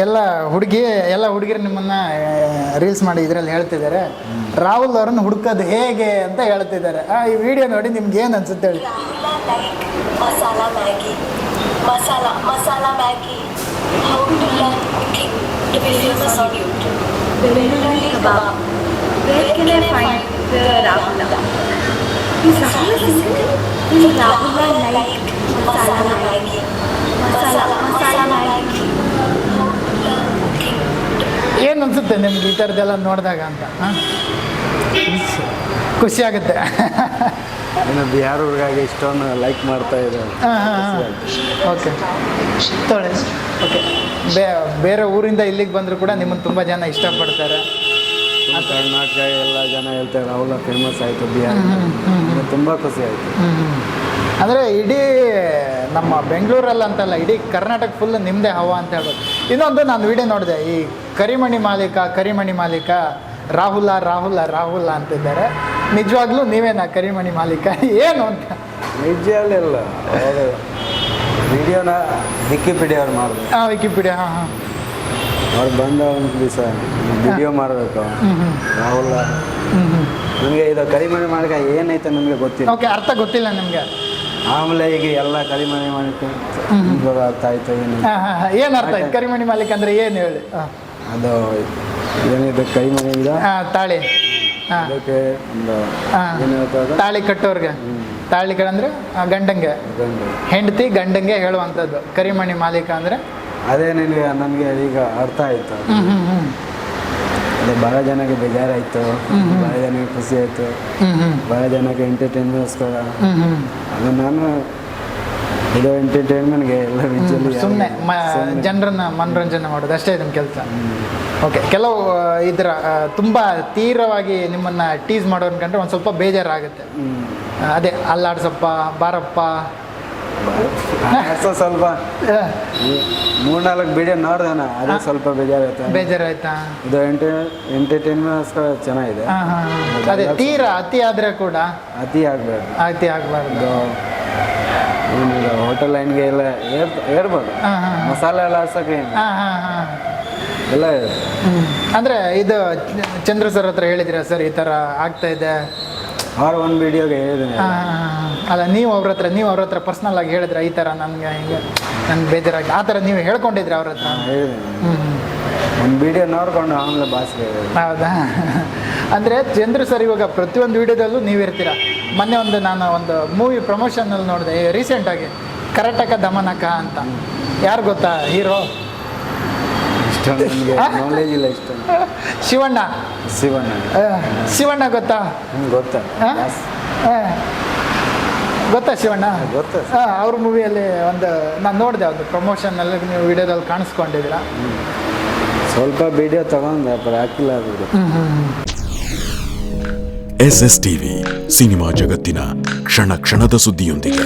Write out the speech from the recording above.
ಎಲ್ಲ ಹುಡುಗಿರು ನಿಮ್ಮನ್ನ ರೀಲ್ಸ್ ಮಾಡಿ ಇದರಲ್ಲಿ ಹೇಳ್ತಿದ್ದಾರೆ. ರಾಹುಲ್ ಅವರನ್ನು ಹುಡುಕೋದು ಹೇಗೆ ಅಂತ ಹೇಳ್ತಿದ್ದಾರೆ. ಈ ವಿಡಿಯೋ ನೋಡಿ ನಿಮ್ಗೆ ಏನು ಅನ್ಸುತ್ತೆ ಹೇಳಿ. Masala Maggi, masala Maggi, how to learn cooking to be famous on YouTube. Belundi kebab, where can I find the Rahula? Is Rahula single? Is Rahula like masala Maggi? Masala Maggi. How to learn cooking. ಏನು ಅನ್ಸುತ್ತೆ ನಿಮ್ಗೆ ಈ ಥರದ್ದೆಲ್ಲ ನೋಡಿದಾಗ ಅಂತ? ಖುಷಿ ಆಗುತ್ತೆ. ಇನ್ನು ಬಿಹಾರ ಹುಡುಗಾಗಿ ಇಷ್ಟೊಂದು ಲೈಕ್ ಮಾಡ್ತಾ ಇದ್ದಾರೆ. ಓಕೆ ತೊಳೆ ಓಕೆ. ಬೇರೆ ಊರಿಂದ ಇಲ್ಲಿಗೆ ಬಂದರೂ ಕೂಡ ನಿಮ್ಮನ್ನು ತುಂಬ ಜನ ಇಷ್ಟಪಡ್ತಾರೆ. ಕರ್ನಾಟಕ ಎಲ್ಲ ಜನ ಹೇಳ್ತಾರೆ ರಾಹುಲ ಫೇಮಸ್ ಆಯಿತು ಬಿಹಾರ. ತುಂಬ ಖುಷಿ ಆಯಿತು. ಅಂದರೆ ಇಡೀ ನಮ್ಮ ಬೆಂಗಳೂರಲ್ಲಿ ಅಂತಲ್ಲ, ಇಡೀ ಕರ್ನಾಟಕ ಫುಲ್ ನಿಮ್ಮದೇ ಹವಾ ಅಂತ ಹೇಳ್ಬೋದು. ಇನ್ನೊಂದು ನಾನು ವಿಡಿಯೋ ನೋಡಿದೆ, ಈ ಕರಿಮಣಿ ಮಾಲೀಕ ರಾಹುಲ ಅಂತಿದ್ದಾರೆ. ನಿಜವಾಗ್ಲೂ ನೀವೇನಾ ಕರಿಮಣಿ ಮಾಲೀಕ ಏನು ಅಂತ? ನಿಜವಲ್ಲ, ಅವರು ವಿಡಿಯೋನ ವಿಕಿಪೀಡಿಯಾ ಅವ್ರು ಮಾಡಿದ್ರು. ವಿಕಿಪೀಡಿಯಾ. ಅವ್ರು ಬಂದ ಒಂದು ದಿವಸ ವಿಡಿಯೋ ಮಾಡಬೇಕು ರಾಹುಲ. ನನಗೆ ಇದು ಕರಿಮಣಿ ಮಾಲೀಕ ಏನೈತೆ ನನಗೆ ಗೊತ್ತಿಲ್ಲ. ಓಕೆ, ಅರ್ಥ ಗೊತ್ತಿಲ್ಲ ನಿಮಗೆ. ಆಮೇಲೆ ಈಗ ಎಲ್ಲ ಕರಿಮಣಿ ಮಾಲೀಕ ಅರ್ಥ ಆಯ್ತು. ಏನು ಅರ್ಥ ಆಯ್ತು ಕರಿಮಣಿ ಮಾಲೀಕ ಅಂದರೆ ಏನು ಹೇಳಿ? ಅದು ಏನಿದೆ ಕೈಮಣಿ ಇದೆ ತಾಳಿ. ಅದಕ್ಕೆ ಒಂದು ತಾಳಿ ಕಟ್ಟೋರ್ಗೆ ತಾಳಿ ಅಂದರೆ ಗಂಡಂಗೆ, ಹೆಂಡತಿ ಗಂಡಂಗೆ ಹೇಳುವಂಥದ್ದು ಕರಿಮಣಿ ಮಾಲೀಕ ಅಂದರೆ. ಅದೇ ನನಗೆ ಈಗ ಅರ್ಥ ಆಯ್ತು. ಅದೇ ಭಾಳ ಜನಕ್ಕೆ ಬೇಜಾರಾಯಿತು, ಭಾಳ ಜನಕ್ಕೆ ಖುಷಿ ಆಯಿತು, ಭಾಳ ಜನಕ್ಕೆ ಎಂಟರ್ಟೈನ್ಮೆಂಟ್ಸ್ಕೋರ. ಅದು ನಾನು ಇದು ಎಂಟರ್ಟೈನ್ಮೆಂಟ್ಗೆ ಎಲ್ಲ ವಿಜುವಲಿ ಸುಮ್ಮನೆ ಜನರನ್ನ ಮನೋರಂಜನೆ ಮಾಡೋದು ಅಷ್ಟೇ ನಿಮ್ಮ ಕೆಲಸ. ಓಕೆ, ಕೆಲವು ಇದರ ತುಂಬ ತೀವ್ರವಾಗಿ ನಿಮ್ಮನ್ನು ಟೀಸ್ ಮಾಡೋರು ಕಂಡ್ರೆ ಒಂದು ಸ್ವಲ್ಪ ಬೇಜಾರಾಗುತ್ತೆ. ಅದೇ ಅಲ್ಲಾಡ್ಸಪ್ಪ ಬಾರಪ್ಪ ಸ್ವಲ್ಪ 3-4 ವಿಡಿಯೋ ನೋಡ್ದಾನ, ಅದೇ ಸ್ವಲ್ಪ ಬೇಜಾರಾಯ್ತಾ? ಇದು ಎಂಟರ್ಟೈನ್ಮೆಂಟ್ಸ್ಕರ ಚೆನ್ನಾಗಿದೆ. ಅದೇ ಅತಿ ಆದರೆ ಕೂಡ ಅತಿ ಆಗಬಾರ್ದು. ಹೋಟೆಲ್ ಲೈನ್ಗೆ ಎಲ್ಲ ಏರ್ಬೋದು, ಮಸಾಲೆ ಎಲ್ಲ ಹಾಕ್ಸಕ್ಕೆ ಎಲ್ಲ ಅಂದರೆ ಇದು ಚಂದ್ರ ಸರ್ ಹತ್ರ ಹೇಳಿದಿರಾ ಸರ್ ಈ ಥರ ಆಗ್ತಾ ಇದೆ? ಅವ್ರು ಒಂದು ವಿಡಿಯೋಗೆ ಹೇಳಿದ್ದೀನಿ. ಅಲ್ಲ, ನೀವು ಅವ್ರ ಹತ್ರ ಪರ್ಸ್ನಲ್ ಆಗಿ ಹೇಳಿದ್ರೆ ಈ ಥರ ನನಗೆ ಬೇಜಾರಾಗಿ ಆ ಥರ ನೀವು ಹೇಳ್ಕೊಂಡಿದ್ರಿ ಅವ್ರ ಹತ್ರ? ಹೇಳಿದ್ದೀನಿ, ಒಂದು ವಿಡಿಯೋ ನೋಡ್ಕೊಂಡು ಆಮೇಲೆ ಭಾಷೆ. ಹೌದಾ? ಅಂದರೆ ಚಂದ್ರ ಸರ್ ಇವಾಗ ಪ್ರತಿಯೊಂದು ವಿಡಿಯೋದಲ್ಲೂ ನೀವು ಇರ್ತೀರ. ಮೊನ್ನೆ ನಾನು ಒಂದು ಮೂವಿ ಪ್ರಮೋಷನಲ್ಲಿ ನೋಡಿದೆ ರೀಸೆಂಟಾಗಿ, ಕರಟಕ ದಮನಕ ಅಂತ. ಯಾರು ಗೊತ್ತಾ ಹೀರೋ? ನನಗೆ ನಾಲೆಜ್ ಇಲ್ಲ. ಇಷ್ಟ ಶಿವಣ್ಣ ಗೊತ್ತಾ? ಗೊತ್ತಾ ಶಿವಣ್ಣ? ಅವ್ರ ಮೂವಿಯಲ್ಲಿ ಒಂದು ನಾನು ನೋಡಿದೆ, ಒಂದು ಪ್ರಮೋಷನ್ನಲ್ಲಿ ನೀವು ವಿಡಿಯೋದಲ್ಲಿ ಕಾಣಿಸ್ಕೊಂಡಿದ್ದೀರಾ. ಸ್ವಲ್ಪ ವಿಡಿಯೋ ತಗೊಂಡೆ, ಹಾಕಿಲ್ಲ. SS TV ಸಿನಿಮಾ ಜಗತ್ತಿನ ಕ್ಷಣ ಕ್ಷಣದ ಸುದ್ದಿಯೊಂದಿಗೆ.